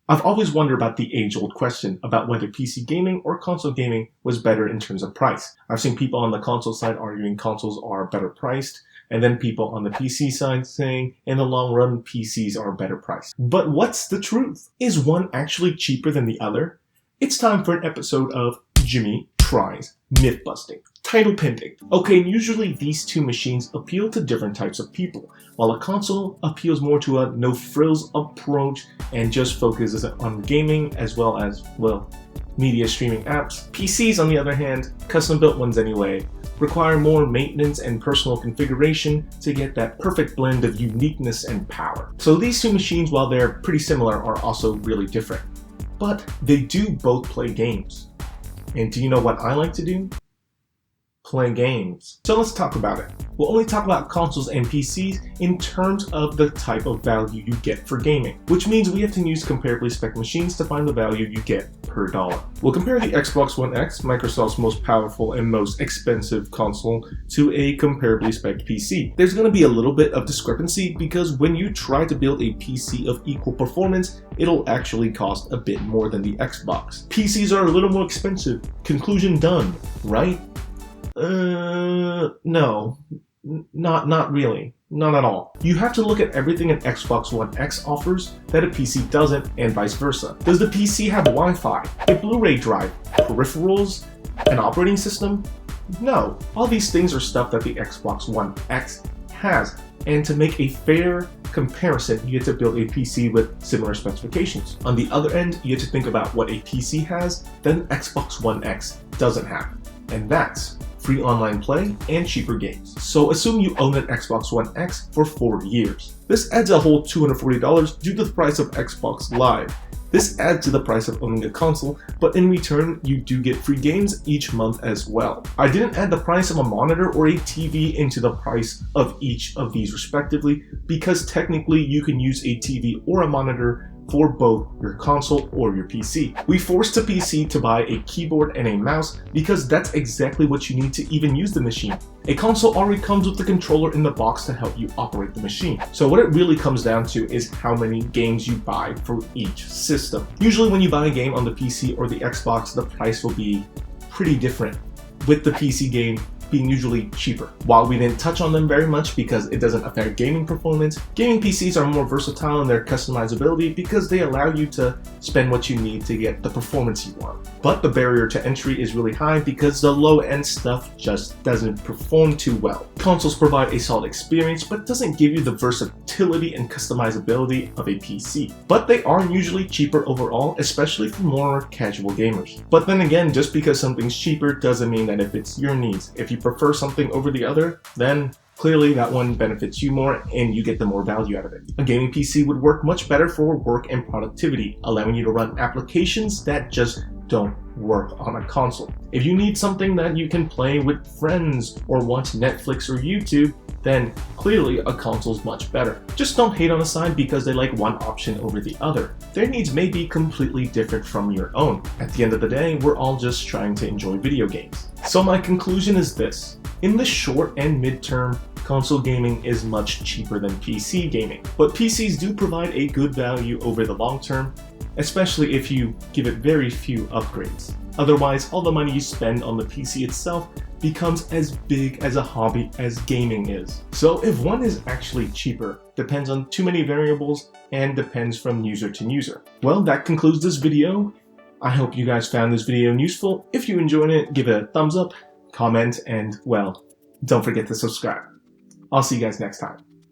I've always wondered about the age-old question about whether PC gaming or console gaming was better in terms of price. I've seen people on the console side arguing consoles are better priced, and then people on the PC side saying, in the long run, PCs are better priced. But what's the truth? Is one actually cheaper than the other? It's time for an episode of Jimmy Tries Myth Busting. Title pending. Okay, usually these two machines appeal to different types of people, while a console appeals more to a no-frills approach and just focuses on gaming as well as, well, media streaming apps. PCs, on the other hand, custom-built ones anyway, require more maintenance and personal configuration to get that perfect blend of uniqueness and power. So these two machines, while they're pretty similar, are also really different. But they do both play games. And do you know what I like to do? Play games. So let's talk about it. We'll only talk about consoles and PCs in terms of the type of value you get for gaming, which means we have to use comparably spec machines to find the value you get per dollar. We'll compare the Xbox One X, Microsoft's most powerful and most expensive console, to a comparably spec PC. There's going to be a little bit of discrepancy because when you try to build a PC of equal performance, it'll actually cost a bit more than the Xbox. PCs are a little more expensive. Conclusion done, right? No. Not really. Not at all. You have to look at everything an Xbox One X offers that a PC doesn't, and vice versa. Does the PC have Wi-Fi, a Blu-ray drive, peripherals, an operating system? No. All these things are stuff that the Xbox One X has, and to make a fair comparison, you have to build a PC with similar specifications. On the other end, you have to think about what a PC has that an Xbox One X doesn't have, and that's free online play and cheaper games. So assume you own an Xbox One X for 4 years. This adds a whole $240 due to the price of Xbox Live. This adds to the price of owning a console, but in return, you do get free games each month as well. I didn't add the price of a monitor or a TV into the price of each of these respectively, because technically you can use a TV or a monitor for both your console or your PC. We forced the PC to buy a keyboard and a mouse because that's exactly what you need to even use the machine. A console already comes with the controller in the box to help you operate the machine. So what it really comes down to is how many games you buy for each system. Usually when you buy a game on the PC or the Xbox, the price will be pretty different, with the PC game being usually cheaper. While we didn't touch on them very much because it doesn't affect gaming performance, gaming PCs are more versatile in their customizability because they allow you to spend what you need to get the performance you want. But the barrier to entry is really high because the low-end stuff just doesn't perform too well. Consoles provide a solid experience but doesn't give you the versatility and customizability of a PC. But they are usually cheaper overall, especially for more casual gamers. But then again, just because something's cheaper doesn't mean that it fits your needs. If you prefer something over the other, then clearly that one benefits you more and you get the more value out of it. A gaming PC would work much better for work and productivity, allowing you to run applications that just don't work on a console. If you need something that you can play with friends or watch Netflix or YouTube, then clearly a console's much better. Just don't hate on a side because they like one option over the other. Their needs may be completely different from your own. At the end of the day, we're all just trying to enjoy video games. So my conclusion is this. In the short and mid-term, console gaming is much cheaper than PC gaming, but PCs do provide a good value over the long term, especially if you give it very few upgrades. Otherwise, all the money you spend on the PC itself becomes as big as a hobby as gaming is. So if one is actually cheaper, depends on too many variables and depends from user to user. Well, that concludes this video. I hope you guys found this video useful. If you enjoyed it, give it a thumbs up, comment, and well, don't forget to subscribe. I'll see you guys next time.